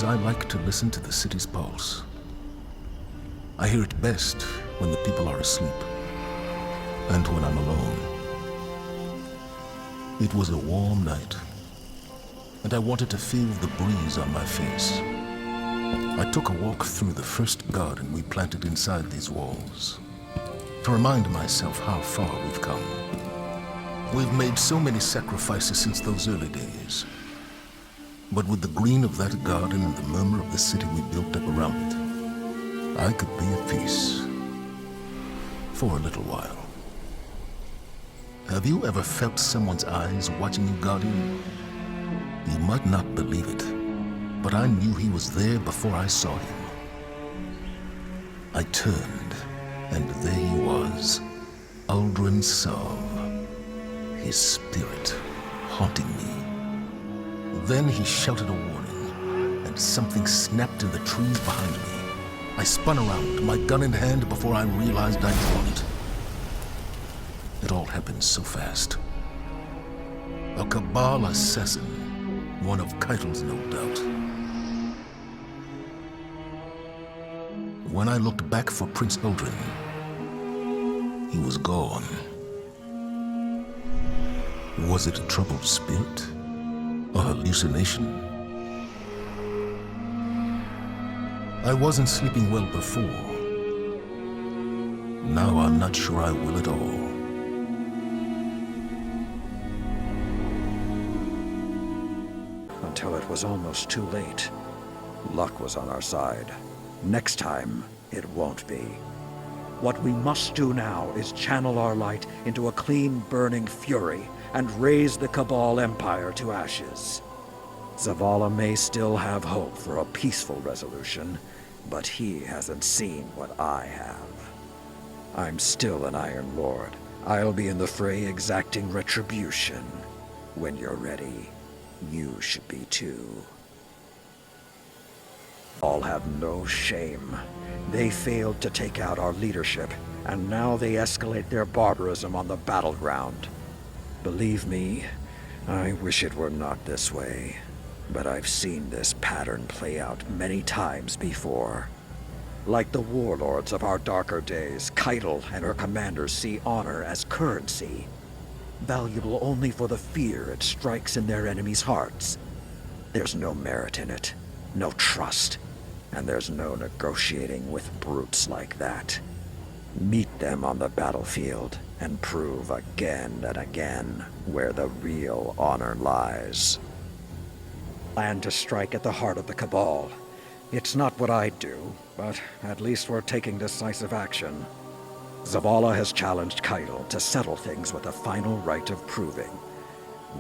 I like to listen to the city's pulse. I hear it best when the people are asleep, and when I'm alone. It was a warm night, and I wanted to feel the breeze on my face. I took a walk through the first garden we planted inside these walls, to remind myself how far we've come. We've made so many sacrifices since those early days. But with the green of that garden and the murmur of the city we built up around it, I could be at peace. For a little while. Have you ever felt someone's eyes watching you, Guardian? You might not believe it, but I knew he was there before I saw him. I turned, and there he was, Uldren Sov, his spirit haunting me. Then he shouted a warning, and something snapped in the trees behind me. I spun around, my gun in hand, before I realized I'd drawn it. It all happened so fast. A Cabal assassin, one of Keitel's, no doubt. When I looked back for Prince Uldren, he was gone. Was it a troubled spirit? A hallucination? I wasn't sleeping well before. Now I'm not sure I will at all. Until it was almost too late. Luck was on our side. Next time, it won't be. What we must do now is channel our light into a clean, burning fury and raise the Cabal Empire to ashes. Zavala may still have hope for a peaceful resolution, but he hasn't seen what I have. I'm still an Iron Lord. I'll be in the fray exacting retribution. When you're ready, you should be too. All have no shame. They failed to take out our leadership, and now they escalate their barbarism on the battleground. Believe me, I wish it were not this way, but I've seen this pattern play out many times before. Like the warlords of our darker days, Keitel and her commanders see honor as currency, valuable only for the fear it strikes in their enemies' hearts. There's no merit in it, no trust, and there's no negotiating with brutes like that. Meet them on the battlefield and prove again and again where the real honor lies. Plan to strike at the heart of the Cabal. It's not what I'd do, but at least we're taking decisive action. Zavala has challenged Keitel to settle things with a final rite of proving.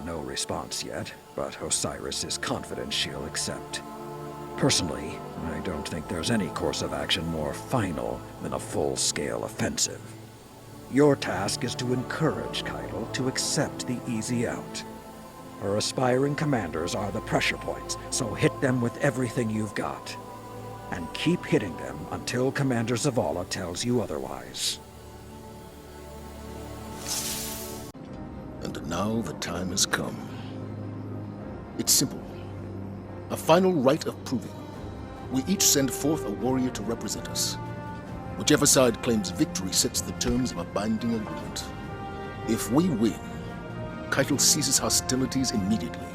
No response yet, but Osiris is confident she'll accept. Personally, I don't think there's any course of action more final than a full-scale offensive. Your task is to encourage Keitel to accept the easy out. Her aspiring commanders are the pressure points, so hit them with everything you've got. And keep hitting them until Commander Zavala tells you otherwise. And now the time has come. It's simple. A final rite of proving. We each send forth a warrior to represent us. Whichever side claims victory sets the terms of a binding agreement. If we win, Keitel ceases hostilities immediately.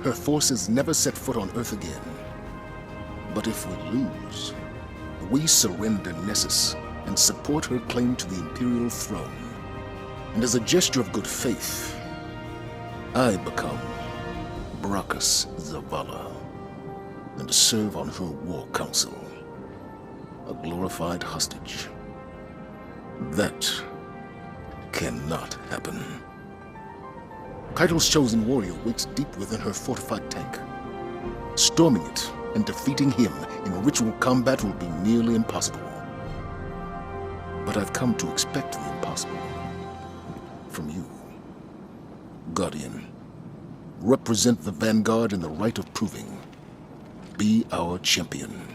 Her forces never set foot on Earth again. But if we lose, we surrender Nessus and support her claim to the Imperial throne. And as a gesture of good faith, I become Brachus Zavala and serve on her war council, a glorified hostage. That cannot happen. Keitel's chosen warrior waits deep within her fortified tank. Storming it and defeating him in ritual combat will be nearly impossible. But I've come to expect the impossible. From you, Guardian. Represent the Vanguard in the rite of proving. Be our champion.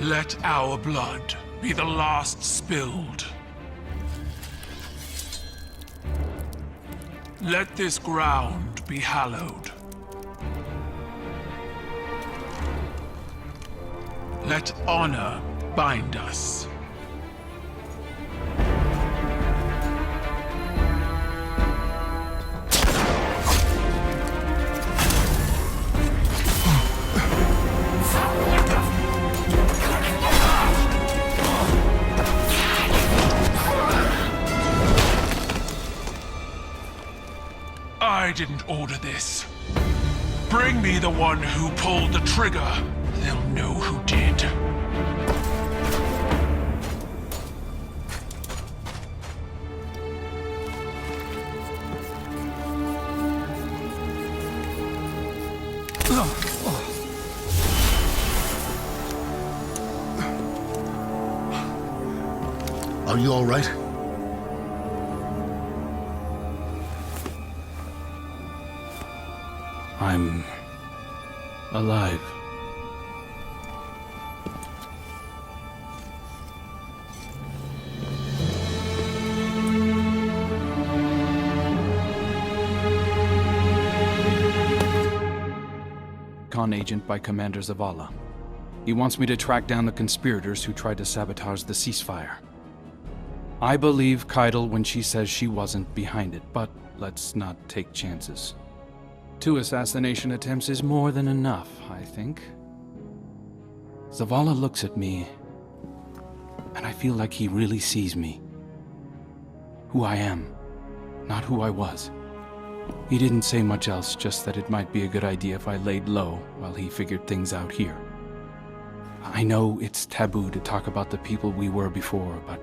Let our blood be the last spilled. Let this ground be hallowed. Let honor bind us. I didn't order this. Bring me the one who pulled the trigger. They'll know who did. Are you all right? I'm alive. Con agent by Commander Zavala. He wants me to track down the conspirators who tried to sabotage the ceasefire. I believe Keitel when she says she wasn't behind it, but let's not take chances. 2 assassination attempts is more than enough, I think. Zavala looks at me, and I feel like he really sees me. Who I am, not who I was. He didn't say much else, just that it might be a good idea if I laid low while he figured things out here. I know it's taboo to talk about the people we were before, but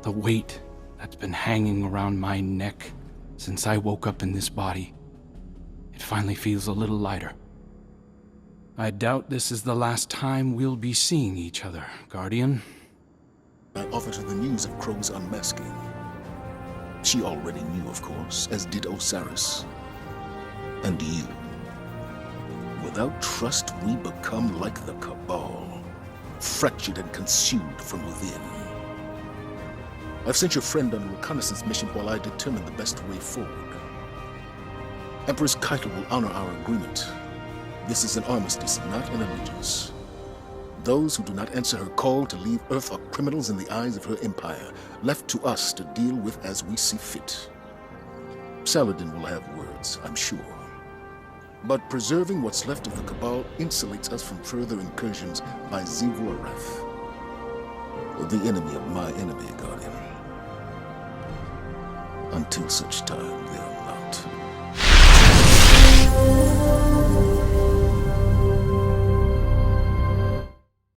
the weight that's been hanging around my neck since I woke up in this body, it finally feels a little lighter. I doubt this is the last time we'll be seeing each other, Guardian. I offered her the news of Crow's unmasking. She already knew, of course, as did Osiris. And you. Without trust, we become like the Cabal, fractured and consumed from within. I've sent your friend on a reconnaissance mission while I determine the best way forward. Empress Keitel will honor our agreement. This is an armistice, not an allegiance. Those who do not answer her call to leave Earth are criminals in the eyes of her empire, left to us to deal with as we see fit. Saladin will have words, I'm sure. But preserving what's left of the Cabal insulates us from further incursions by Zivu-Arath, the enemy of my enemy, Guardian. Until such time,